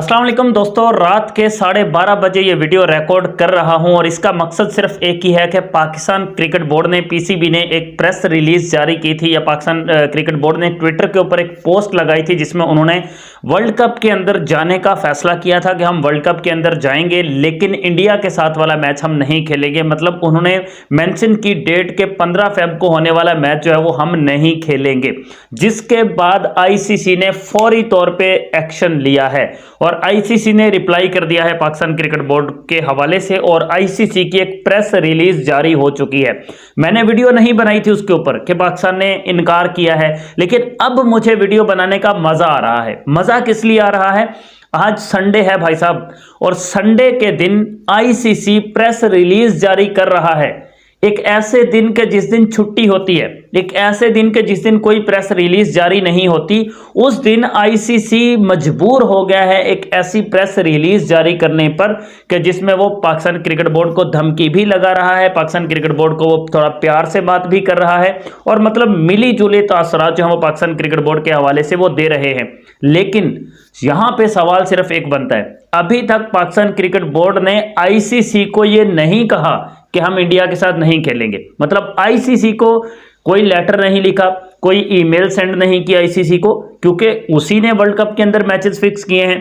अस्सलाम वालेकुम दोस्तों, रात के 12:30 बजे ये वीडियो रिकॉर्ड कर रहा हूं और इसका मकसद सिर्फ एक ही है कि पाकिस्तान क्रिकेट बोर्ड ने पीसीबी ने एक प्रेस रिलीज जारी की थी या पाकिस्तान क्रिकेट बोर्ड ने ट्विटर के ऊपर एक पोस्ट लगाई थी जिसमें उन्होंने वर्ल्ड कप के अंदर जाने का फैसला किया था कि हम वर्ल्ड कप के अंदर जाएंगे लेकिन इंडिया के साथ वाला मैच हम नहीं खेलेंगे। मतलब उन्होंने मेंशन की डेट के 15 फेब को होने वाला मैच जो है वो हम नहीं खेलेंगे, जिसके बाद आईसीसी ने फौरी तौर पे एक्शन लिया है और आईसीसी ने रिप्लाई कर दिया है पाकिस्तान क्रिकेट बोर्ड के हवाले से और आईसीसी की एक प्रेस रिलीज जारी हो चुकी है। मैंने वीडियो नहीं बनाई थी उसके ऊपर कि पाकिस्तान ने इनकार किया है, लेकिन अब मुझे वीडियो बनाने का मजा आ रहा है। मजा किस लिए आ रहा है? आज संडे है भाई साहब, और संडे के दिन आईसीसी प्रेस रिलीज जारी कर रहा है। एक ऐसे दिन के जिस दिन छुट्टी होती है, एक ऐसे दिन के जिस दिन कोई प्रेस रिलीज जारी नहीं होती, उस दिन आईसीसी मजबूर हो गया है एक ऐसी प्रेस रिलीज जारी करने पर कि जिसमें वो पाकिस्तान क्रिकेट बोर्ड को धमकी भी लगा रहा है, पाकिस्तान क्रिकेट बोर्ड को वो थोड़ा प्यार से बात भी कर रहा है और मतलब मिली जुली तासरात जो है वो पाकिस्तान क्रिकेट बोर्ड के हवाले से वो दे रहे हैं। लेकिन यहां पे सवाल सिर्फ एक बनता है, अभी तक पाकिस्तान क्रिकेट बोर्ड ने आईसीसी को ये नहीं कहा कि हम इंडिया के साथ नहीं खेलेंगे। मतलब आईसीसी को कोई लेटर नहीं लिखा, कोई ईमेल सेंड नहीं किया आईसीसी को, क्योंकि उसी ने वर्ल्ड कप के अंदर मैचेस फिक्स किए हैं।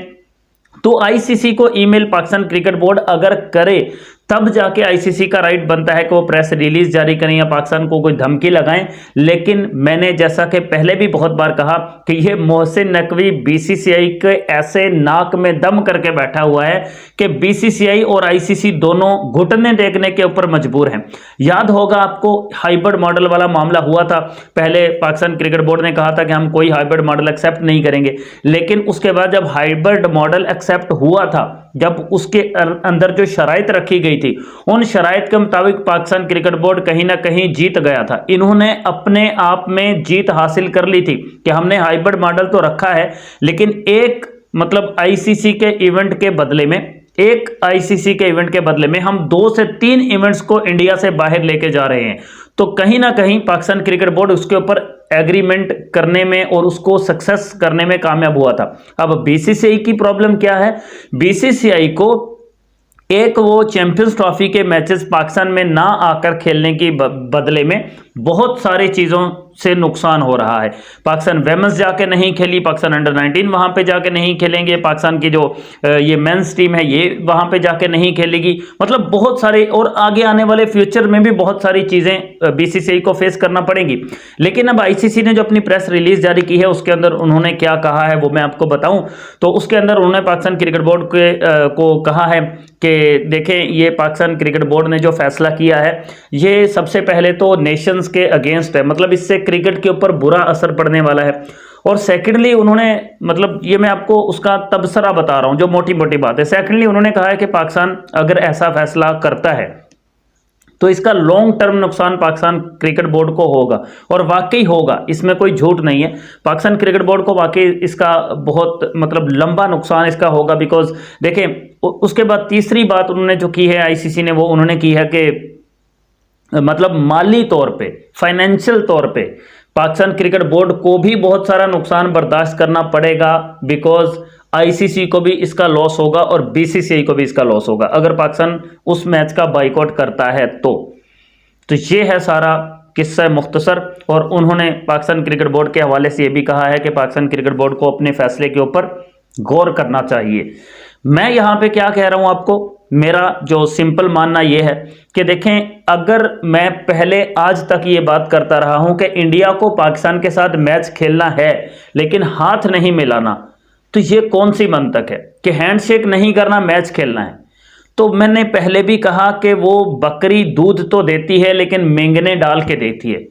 तो आईसीसी को ईमेल पाकिस्तान क्रिकेट बोर्ड अगर करे तब जाके आईसीसी का राइट बनता है कि वो प्रेस रिलीज जारी करें या पाकिस्तान को कोई धमकी लगाएं। लेकिन मैंने जैसा कि पहले भी बहुत बार कहा कि ये मोहसिन नकवी बीसीसीआई के ऐसे नाक में दम करके बैठा हुआ है कि बीसीसीआई और आईसीसी दोनों घुटने टेकने के ऊपर मजबूर हैं। याद होगा आपको, हाइब्रिड मॉडल वाला मामला हुआ था। पहले पाकिस्तान क्रिकेट बोर्ड ने कहा था कि हम कोई हाइब्रिड मॉडल एक्सेप्ट नहीं करेंगे, लेकिन उसके बाद जब हाइब्रिड मॉडल एक्सेप्ट हुआ था, जब उसके अंदर जो शराइत रखी गई थी, उन शराइत के मुताबिक पाकिस्तान क्रिकेट बोर्ड कहीं ना कहीं जीत गया था। इन्होंने अपने आप में जीत हासिल कर ली थी कि हमने हाइब्रिड मॉडल तो रखा है, लेकिन एक मतलब आईसीसी के इवेंट के बदले में, एक आईसीसी के इवेंट के बदले में हम 2 से 3 इवेंट्स को इंडिया से बाहर लेके जा रहे हैं। तो कहीं ना कहीं पाकिस्तान क्रिकेट बोर्ड उसके ऊपर एग्रीमेंट करने में और उसको सक्सेस करने में कामयाब हुआ था। अब बीसीसीआई की प्रॉब्लम क्या है? बीसीसीआई को एक वो चैंपियंस ट्रॉफी के मैचेस पाकिस्तान में ना आकर खेलने की बदले में बहुत सारी चीज़ों से नुकसान हो रहा है। पाकिस्तान वेमेंस जाके नहीं खेली, पाकिस्तान अंडर 19 वहां पे जाके नहीं खेलेंगे, पाकिस्तान की जो ये मेंस टीम है ये वहां पे जाके नहीं खेलेगी। मतलब बहुत सारे, और आगे आने वाले फ्यूचर में भी बहुत सारी चीज़ें बीसीसीआई को फेस करना पड़ेगी। लेकिन अब आईसीसी ने जो अपनी प्रेस रिलीज जारी की है उसके अंदर उन्होंने क्या कहा है वो मैं आपको बताऊं। तो उसके अंदर उन्होंने पाकिस्तान क्रिकेट बोर्ड को कहा है कि देखें, ये पाकिस्तान क्रिकेट बोर्ड ने जो फैसला किया है ये सबसे पहले तो नेशंस के अगेंस्ट है, मतलब इससे क्रिकेट के ऊपर बुरा असर पड़ने वाला है। और सेकेंडली उन्होंने, मतलब ये मैं आपको उसका तबसरा बता रहा हूं जो मोटी मोटी बात है। सेकेंडली उन्होंने कहा है कि पाकिस्तान अगर ऐसा फैसला करता है तो इसका लॉन्ग टर्म नुकसान पाकिस्तान क्रिकेट बोर्ड को होगा, और वाकई होगा, इसमें कोई झूठ नहीं है। पाकिस्तान क्रिकेट बोर्ड को वाकई इसका बहुत मतलब लंबा नुकसान इसका होगा। बिकॉज देखें, उसके बाद तीसरी बात उन्होंने जो की है आईसीसी ने, वो उन्होंने की है कि मतलब माली तौर पे, फाइनेंशियल तौर पे पाकिस्तान क्रिकेट बोर्ड को भी बहुत सारा नुकसान बर्दाश्त करना पड़ेगा। बिकॉज आईसीसी को भी इसका लॉस होगा और बीसीसीआई को भी इसका लॉस होगा अगर पाकिस्तान उस मैच का बाइकआउट करता है तो ये है सारा किस्सा मुख्तसर। और उन्होंने पाकिस्तान क्रिकेट बोर्ड के हवाले से ये भी कहा है कि पाकिस्तान क्रिकेट बोर्ड को अपने फैसले के ऊपर गौर करना चाहिए। मैं यहां पे क्या कह रहा हूं आपको, मेरा जो सिंपल मानना यह है कि देखें, अगर मैं पहले आज तक ये बात करता रहा हूं कि इंडिया को पाकिस्तान के साथ मैच खेलना है लेकिन हाथ नहीं मिलाना, तो ये कौन सी मंतक है कि हैंडशेक नहीं करना, मैच खेलना है। तो मैंने पहले भी कहा कि वो बकरी दूध तो देती है लेकिन मेंगने डाल के देती है।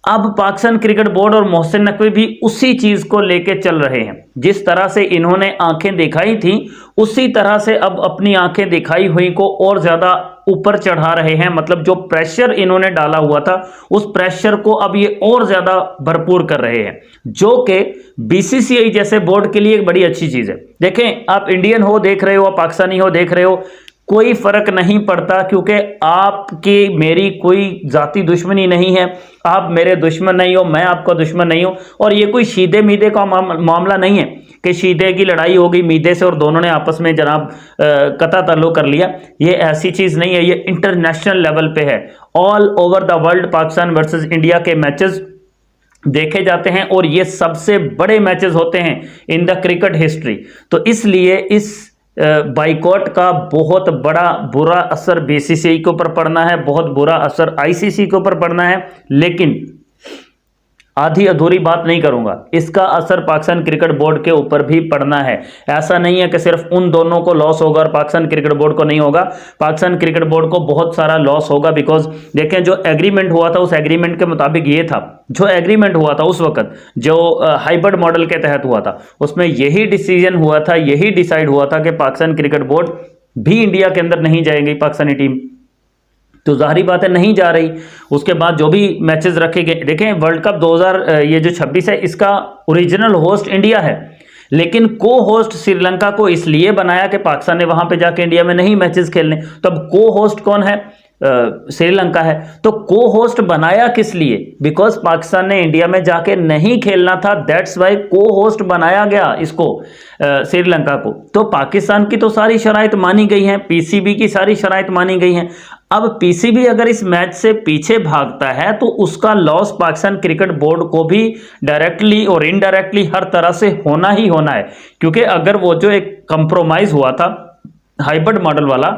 अब पाकिस्तान क्रिकेट बोर्ड और मोहसिन नकवी भी उसी चीज को लेके चल रहे हैं। जिस तरह से इन्होंने आंखें दिखाई थी उसी तरह से अब अपनी आंखें दिखाई हुई को और ज्यादा ऊपर चढ़ा रहे हैं। मतलब जो प्रेशर इन्होंने डाला हुआ था उस प्रेशर को अब ये और ज्यादा भरपूर कर रहे हैं, जो कि बीसीसीआई जैसे बोर्ड के लिए एक बड़ी अच्छी चीज है। देखें, आप इंडियन हो देख रहे हो, पाकिस्तानी हो देख रहे हो, कोई फर्क नहीं पड़ता, क्योंकि आपकी मेरी कोई जाती दुश्मनी नहीं है। आप मेरे दुश्मन नहीं हो, मैं आपका दुश्मन नहीं हूं, और ये कोई सीधे मीधे का मामला नहीं है शीदे की लड़ाई हो गई मीदे से और दोनों ने आपस में जनाब कता ताल्लुक कर लिया, ये ऐसी चीज़ नहीं है, ये इंटरनेशनल लेवल पे है। All over the world Pakistan versus India के मैचेस देखे जाते हैं और ये सबसे बड़े मैचेस होते हैं इन द क्रिकेट हिस्ट्री। तो इसलिए इस बाइकॉट का बहुत बड़ा बुरा असर बीसीसीआई के ऊपर पड़ना है, बहुत बुरा असर आईसीसी के ऊपर पड़ना है। लेकिन आधी अधूरी बात नहीं करूंगा, इसका असर पाकिस्तान क्रिकेट बोर्ड के ऊपर भी पड़ना है। ऐसा नहीं है कि सिर्फ उन दोनों को लॉस होगा और पाकिस्तान क्रिकेट बोर्ड को नहीं होगा। पाकिस्तान क्रिकेट बोर्ड को बहुत सारा लॉस होगा, बिकॉज देखें जो एग्रीमेंट हुआ था उस एग्रीमेंट के मुताबिक ये था, जो एग्रीमेंट हुआ था उस वक्त जो हाइब्रिड मॉडल के तहत हुआ था, उसमें यही डिसीजन हुआ था, यही डिसाइड हुआ था कि पाकिस्तान क्रिकेट बोर्ड भी इंडिया के अंदर नहीं जाएगी पाकिस्तानी टीम। तो जाहिर बात है नहीं जा रही। उसके बाद जो भी मैचेस रखे गए, देखें वर्ल्ड कप 2000 ये जो 26 है इसका ओरिजिनल होस्ट इंडिया है, लेकिन को होस्ट श्रीलंका को इसलिए बनाया कि पाकिस्तान ने वहां पे जाके इंडिया में नहीं मैचेस खेलने। तो अब को होस्ट कौन है? श्रीलंका है। तो को होस्ट बनाया किस लिए? बिकॉज पाकिस्तान ने इंडिया में जाके नहीं खेलना था, दैट्स वाई को होस्ट बनाया गया इसको, श्रीलंका को। तो पाकिस्तान की तो सारी शराइत मानी गई हैं, पीसीबी की सारी शराइत मानी गई हैं। अब पीसीबी अगर इस मैच से पीछे भागता है तो उसका लॉस पाकिस्तान क्रिकेट बोर्ड को भी डायरेक्टली और इनडायरेक्टली हर तरह से होना ही होना है, क्योंकि अगर वो जो एक कंप्रोमाइज हुआ था हाइब्रिड मॉडल वाला,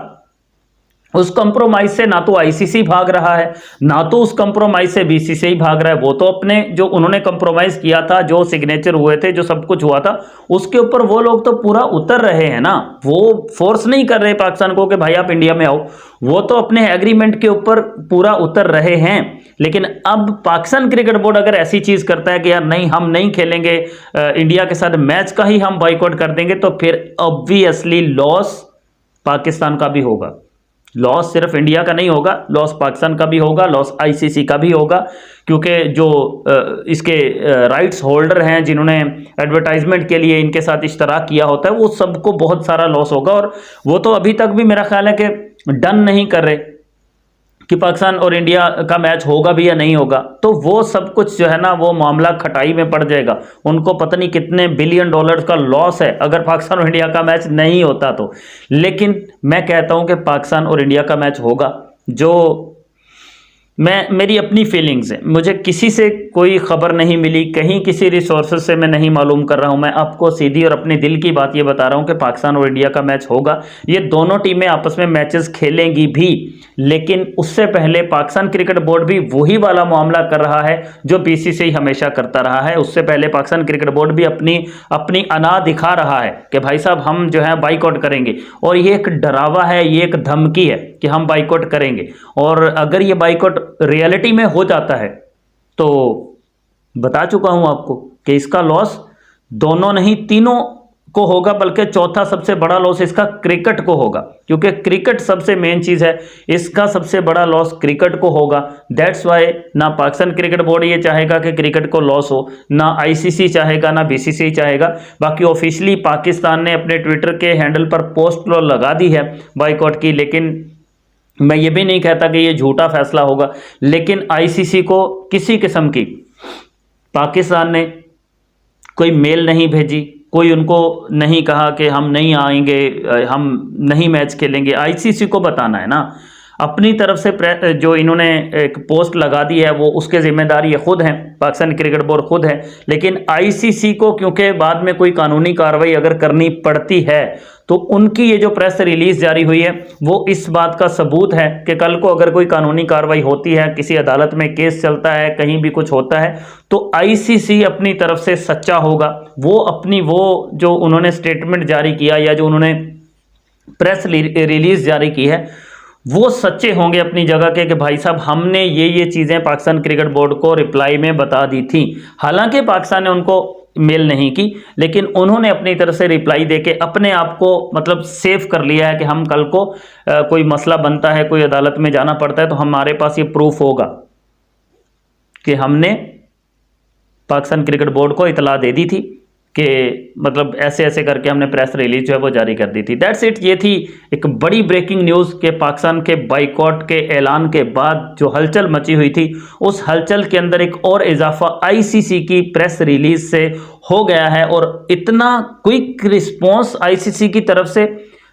उस कंप्रोमाइज से ना तो आईसीसी भाग रहा है, ना तो उस कंप्रोमाइज से बीसीसीआई भाग रहा है। वो तो अपने जो उन्होंने कंप्रोमाइज किया था, जो सिग्नेचर हुए थे, जो सब कुछ हुआ था, उसके ऊपर वो लोग तो पूरा उतर रहे हैं ना। वो फोर्स नहीं कर रहे पाकिस्तान को कि भाई आप इंडिया में आओ, वो तो अपने एग्रीमेंट के ऊपर पूरा उतर रहे हैं। लेकिन अब पाकिस्तान क्रिकेट बोर्ड अगर ऐसी चीज करता है कि यार नहीं हम नहीं खेलेंगे इंडिया के साथ, मैच का ही हम बॉयकॉट कर देंगे, तो फिर ऑब्वियसली लॉस पाकिस्तान का भी होगा। लॉस सिर्फ इंडिया का नहीं होगा, लॉस पाकिस्तान का भी होगा, लॉस आईसीसी का भी होगा, क्योंकि जो इसके राइट्स होल्डर हैं जिन्होंने एडवर्टाइजमेंट के लिए इनके साथ इश्तराक किया होता है, वो सबको बहुत सारा लॉस होगा। और वो तो अभी तक भी मेरा ख्याल है कि डन नहीं कर रहे कि पाकिस्तान और इंडिया का मैच होगा भी या नहीं होगा। तो वो सब कुछ जो है ना, वो मामला खटाई में पड़ जाएगा। उनको पता नहीं कितने बिलियन डॉलर्स का लॉस है अगर पाकिस्तान और इंडिया का मैच नहीं होता तो। लेकिन मैं कहता हूं कि पाकिस्तान और इंडिया का मैच होगा। जो मेरी अपनी फीलिंग्स है, मुझे किसी से कोई खबर नहीं मिली, कहीं किसी रिसोर्सेज से मैं नहीं मालूम कर रहा हूं, मैं आपको सीधी और अपने दिल की बात ये बता रहा हूं कि पाकिस्तान और इंडिया का मैच होगा। ये दोनों टीमें आपस में मैचेस खेलेंगी भी, लेकिन उससे पहले पाकिस्तान क्रिकेट बोर्ड भी वही वाला मामला कर रहा है जो बीसीसीआई हमेशा करता रहा है। उससे पहले पाकिस्तान क्रिकेट बोर्ड भी अपनी अना दिखा रहा है कि भाई साहब हम जो है बाइकआउट करेंगे, और ये एक डरावा है, ये एक धमकी है कि हम बाइकआउट करेंगे। और अगर ये बाइकआउट रियलिटी में हो जाता है तो बता चुका हूं आपको कि इसका लॉस दोनों नहीं तीनों को होगा, बल्कि चौथा सबसे बड़ा लॉस इसका क्रिकेट को होगा, क्योंकि क्रिकेट सबसे मेन चीज है। इसका सबसे बड़ा लॉस क्रिकेट को होगा। दैट्स वाई ना पाकिस्तान क्रिकेट बोर्ड ये चाहेगा कि क्रिकेट को लॉस हो, ना आईसीसी चाहेगा, ना बीसीसीआई चाहेगा। बाकी ऑफिशियली पाकिस्तान ने अपने ट्विटर के हैंडल पर पोस्ट लगा दी है बाइकआउट की, लेकिन मैं ये भी नहीं कहता कि ये झूठा फैसला होगा। लेकिन आईसीसी को किसी किस्म की पाकिस्तान ने कोई मेल नहीं भेजी, कोई उनको नहीं कहा कि हम नहीं आएंगे, हम नहीं मैच खेलेंगे। आईसीसी को बताना है ना अपनी तरफ से। जो इन्होंने एक पोस्ट लगा दी है वो उसके जिम्मेदार ये खुद हैं, पाकिस्तान क्रिकेट बोर्ड खुद है। लेकिन आईसीसी को क्योंकि बाद में कोई कानूनी कार्रवाई अगर करनी पड़ती है तो उनकी ये जो प्रेस रिलीज जारी हुई है वो इस बात का सबूत है कि कल को अगर कोई कानूनी कार्रवाई होती है, किसी अदालत में केस चलता है, कहीं भी कुछ होता है, तो आईसीसी अपनी तरफ से सच्चा होगा। वो जो उन्होंने स्टेटमेंट जारी किया या जो उन्होंने प्रेस रिलीज जारी की है वो सच्चे होंगे अपनी जगह के कि भाई साहब हमने ये चीज़ें पाकिस्तान क्रिकेट बोर्ड को रिप्लाई में बता दी थी। हालांकि पाकिस्तान ने उनको मेल नहीं की, लेकिन उन्होंने अपनी तरफ से रिप्लाई देके अपने आप को मतलब सेफ कर लिया है कि हम कल को कोई मसला बनता है, कोई अदालत में जाना पड़ता है, तो हमारे पास ये प्रूफ होगा कि हमने पाकिस्तान क्रिकेट बोर्ड को इतला दे दी थी कि मतलब ऐसे ऐसे करके हमने प्रेस रिलीज जो है वो जारी कर दी थी। That's it. ये थी एक बड़ी ब्रेकिंग न्यूज़ के पाकिस्तान के बाइकॉट के ऐलान के बाद जो हलचल मची हुई थी, उस हलचल के अंदर एक और इजाफा आईसीसी की प्रेस रिलीज से हो गया है। और इतना क्विक रिस्पॉन्स आईसीसी की तरफ से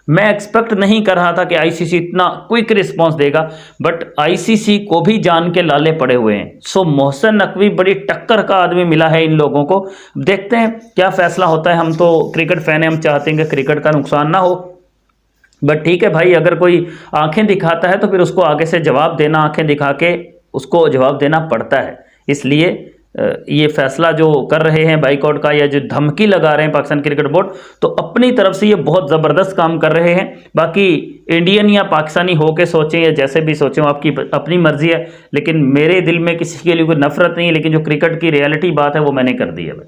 मैं एक्सपेक्ट नहीं कर रहा था कि आईसीसी इतना क्विक रिस्पांस देगा, बट आईसीसी को भी जान के लाले पड़े हुए हैं। सो मोहसिन नकवी बड़ी टक्कर का आदमी मिला है इन लोगों को। देखते हैं क्या फैसला होता है। हम तो क्रिकेट फैन हैं, हम चाहते हैं कि क्रिकेट का नुकसान ना हो, बट ठीक है भाई, अगर कोई आंखें दिखाता है तो फिर उसको आगे से जवाब देना, आंखें दिखा के उसको जवाब देना पड़ता है। इसलिए ये फैसला जो कर रहे हैं बाइकआउट का, या जो धमकी लगा रहे हैं पाकिस्तान क्रिकेट बोर्ड, तो अपनी तरफ से ये बहुत ज़बरदस्त काम कर रहे हैं। बाकी इंडियन या पाकिस्तानी हो के सोचें या जैसे भी सोचें, आपकी अपनी मर्जी है, लेकिन मेरे दिल में किसी के लिए कोई नफरत नहीं है, लेकिन जो क्रिकेट की रियलिटी बात है वो मैंने कर दी है भाई।